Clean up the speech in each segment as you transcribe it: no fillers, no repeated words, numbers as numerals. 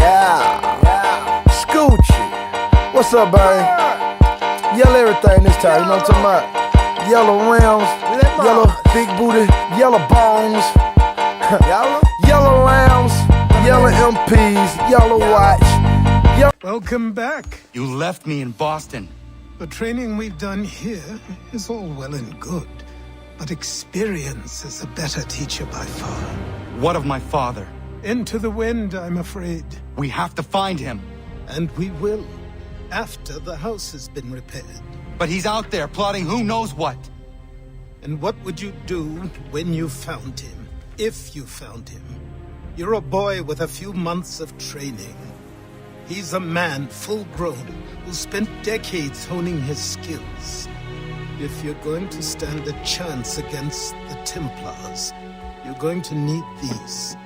Yeah. Scoochie. What's up, babe? Yell everything this time, you know what I'm talking about? Yellow rims, yellow big booty, yellow bones, yellow lambs, yellow MPs, yellow watch. Welcome back. You left me in Boston. The training we've done here is all well and good, but experience is a better teacher by far. What of my father? Into the wind, I'm afraid. We have to find him. And we will, after the house has been repaired. But he's out there plotting who knows what. And what would you do when you found him? If you found him? You're a boy with a few months of training. He's a man, full-grown, who spent decades honing his skills. If you're going to stand a chance against the Templars, you're going to need these.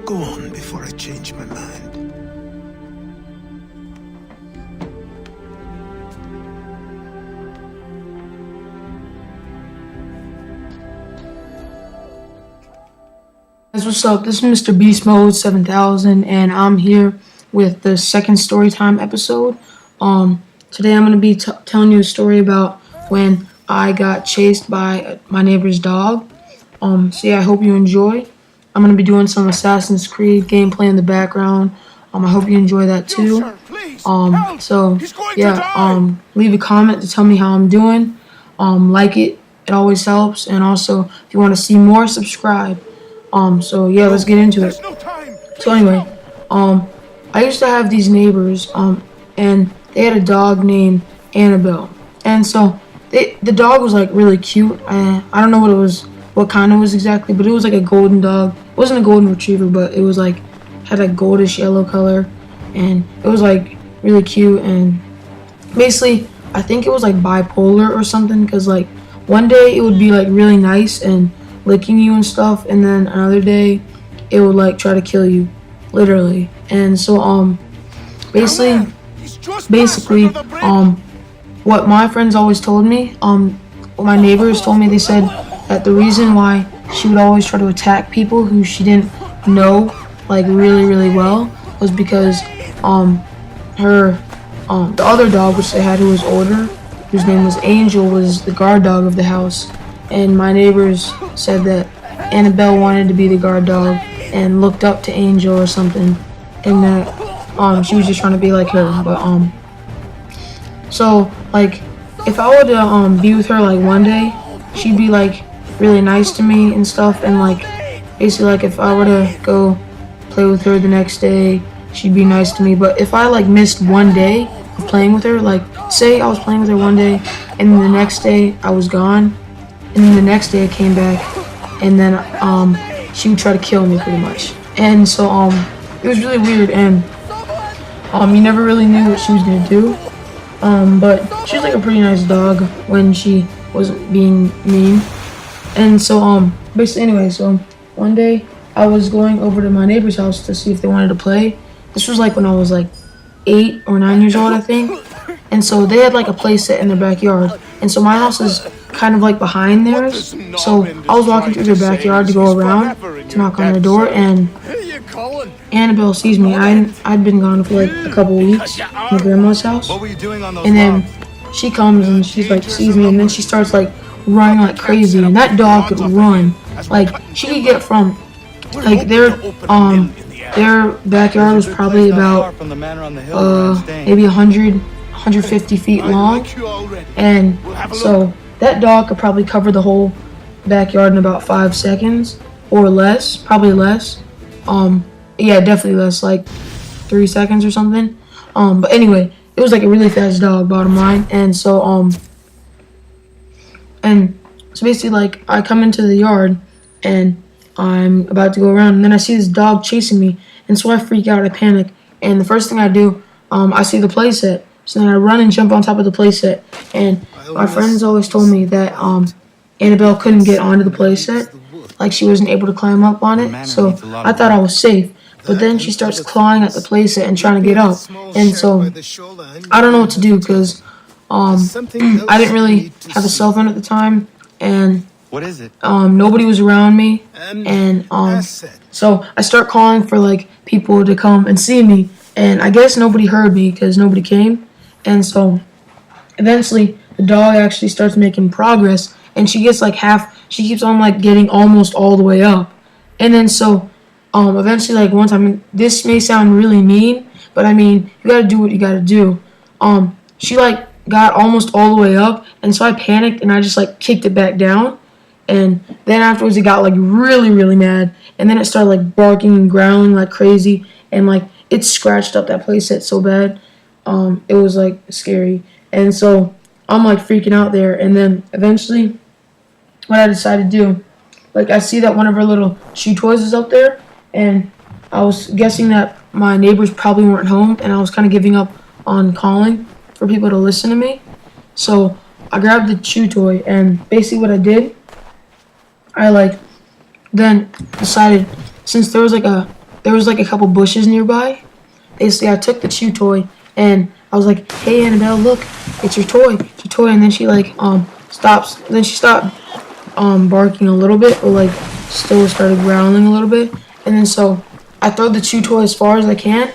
Go on before I change my mind. Guys, what's up? This is Mr. Beast Mode 7000, and I'm here with the second storytime episode. Today I'm going to be telling you a story about when I got chased by my neighbor's dog. So yeah, I hope you enjoy. I'm going to be doing some Assassin's Creed gameplay in the background. I hope you enjoy that too. So yeah, leave a comment to tell me how I'm doing. Like it always helps, and also if you want to see more, subscribe. So yeah, let's get into it. So anyway, I used to have these neighbors, and they had a dog named Annabelle, and so the dog was like really cute. I don't know what kind it was exactly, but it was like a golden dog. It wasn't a golden retriever, but it was like had a goldish yellow color, and it was like really cute. And basically, I think it was like bipolar or something, because like one day it would be like really nice and licking you and stuff, and then another day it would like try to kill you, literally. And so basically what my friends always told me, what my neighbors told me, they said that the reason why she would always try to attack people who she didn't know like really well was because the other dog which they had, who was older, whose name was Angel, was the guard dog of the house. And my neighbors said that Annabelle wanted to be the guard dog and looked up to Angel or something, and that she was just trying to be like her. But so like if I were to be with her like one day, she'd be like really nice to me and stuff, and like basically like if I were to go play with her the next day, she'd be nice to me. But if I like missed one day of playing with her, like say I was playing with her one day and then the next day I was gone, and then the next day I came back, and then she would try to kill me pretty much. And so it was really weird, and you never really knew what she was gonna do. But she was like a pretty nice dog when she wasn't being mean. And so basically anyway, so one day I was going over to my neighbor's house to see if they wanted to play. This was like when I was like 8 or 9 years old, I think. And so they had like a play set in their backyard, and so my house is kind of like behind theirs. So I was walking through their backyard to go around to knock on their door, and Annabelle sees me. I'd been gone for like a couple weeks at my grandma's house, and then she comes and she's like sees me, and then she starts like running like crazy. And that dog could run, like she could get from like their backyard was probably about maybe 150 feet long, and so that dog could probably cover the whole backyard in about 5 seconds or less, probably less. Yeah, definitely less, like 3 seconds or something. But anyway, it was like a really fast dog, bottom line. And so basically like I come into the yard and I'm about to go around, and then I see this dog chasing me, and so I freak out, I panic, and the first thing I do, I see the playset. So then I run and jump on top of the playset, and my friends always told me that Annabelle couldn't get onto the playset, like she wasn't able to climb up on it. So I thought I was safe, but then she starts clawing at the playset and trying to get up. And so I don't know what to do because I didn't really have a cell phone at the time, and What is it? nobody was around me, and so I start calling for like people to come and see me, and I guess nobody heard me because nobody came, and so eventually the dog actually starts making progress, and she gets like she keeps on like getting almost all the way up, and then so eventually like one time, this may sound really mean, but I mean you gotta do what you gotta do. She like got almost all the way up, and so I panicked and I just like kicked it back down. And then afterwards, it got like really, really mad, and then it started like barking and growling like crazy, and like it scratched up that playset so bad, it was like scary. And so I'm like freaking out there, and then eventually, what I decided to do, like I see that one of her little chew toys is up there, and I was guessing that my neighbors probably weren't home, and I was kind of giving up on calling for people to listen to me. So I grabbed the chew toy, and basically what I did, I like then decided, since there was like a couple bushes nearby, basically I took the chew toy and I was like, "Hey Annabelle, look, it's your toy, and then she like stops, then she stopped barking a little bit, but like still started growling a little bit, and then so I throw the chew toy as far as I can,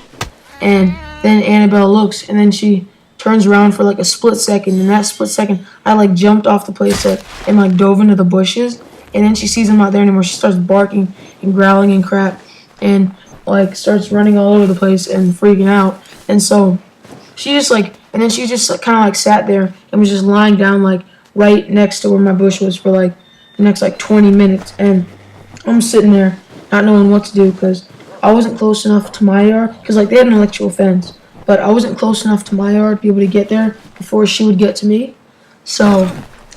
and then Annabelle looks, and then she turns around for like a split second. In that split second, I like jumped off the playset and like dove into the bushes. And then she sees him not there anymore. She starts barking and growling and crap, and like starts running all over the place and freaking out. And so she just like, and then she just like, kind of like sat there and was just lying down like right next to where my bush was for like the next like 20 minutes. And I'm sitting there not knowing what to do because I wasn't close enough to my yard, because like they had an electrical fence, but I wasn't close enough to my yard to be able to get there before she would get to me. So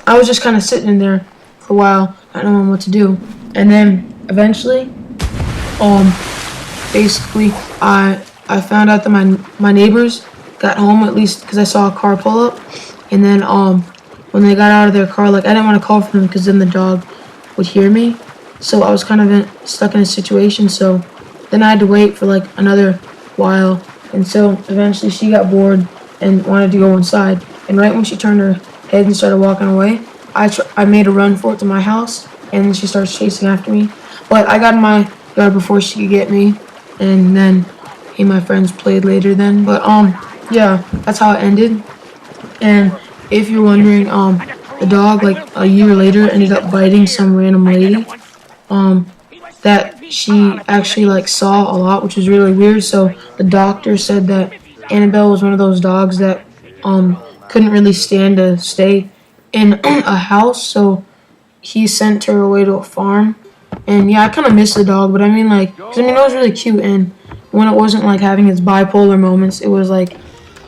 I was just kind of sitting in there for a while, not knowing what to do. And then eventually, basically I found out that my neighbors got home, at least because I saw a car pull up. And then when they got out of their car, like I didn't want to call for them because then the dog would hear me. So I was kind of stuck in a situation. So then I had to wait for like another while. And so eventually she got bored and wanted to go inside. And right when she turned her head and started walking away, I made a run for it to my house, and then she starts chasing after me. But I got in my yard before she could get me, and then me and my friends played later then. But yeah, that's how it ended. And if you're wondering, the dog like a year later ended up biting some random lady that she actually like saw a lot, which was really weird. So the doctor said that Annabelle was one of those dogs that couldn't really stand to stay in a house, so he sent her away to a farm. And yeah, I kind of miss the dog, but I mean like, 'cause, I mean it was really cute, and when it wasn't like having its bipolar moments, it was like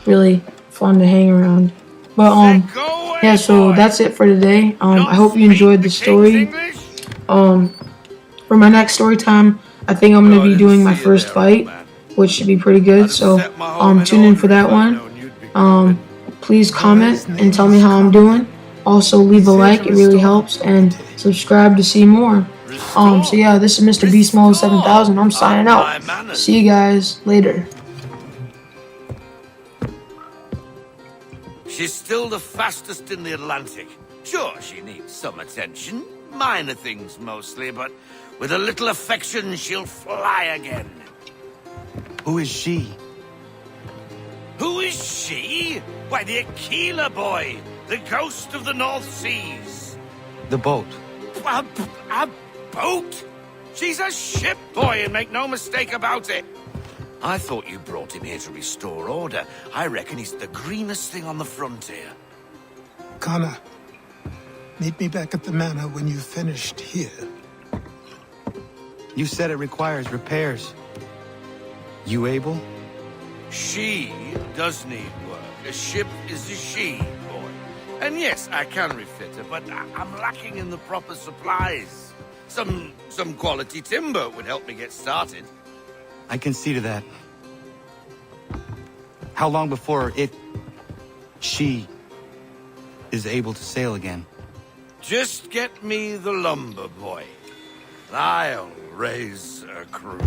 really fun to hang around. But yeah, so that's it for today. I hope you enjoyed the story. For my next story time, I think I'm gonna be doing my first fight, which should be pretty good. So tune in for that one. Please comment and tell me how I'm doing. Also, leave a like, it really helps, and subscribe to see more. So yeah, this is Mr. Beast Mode 7000. I'm signing out. See you guys later. She's still the fastest in the Atlantic. Sure, she needs some attention. Minor things mostly, but with a little affection, she'll fly again. Who is she? Who is she? Why, the Aquila boy, the ghost of the North Seas. The boat. A boat? She's a ship boy, and make no mistake about it. I thought you brought him here to restore order. I reckon he's the greenest thing on the frontier. Connor, meet me back at the manor when you've finished here. You said it requires repairs. You able? She does need work. A ship is a she, boy. And yes, I can refit her, but I'm lacking in the proper supplies. Some quality timber would help me get started. I can see to that. How long before she is able to sail again? Just get me the lumber, boy. I'll raise a crew.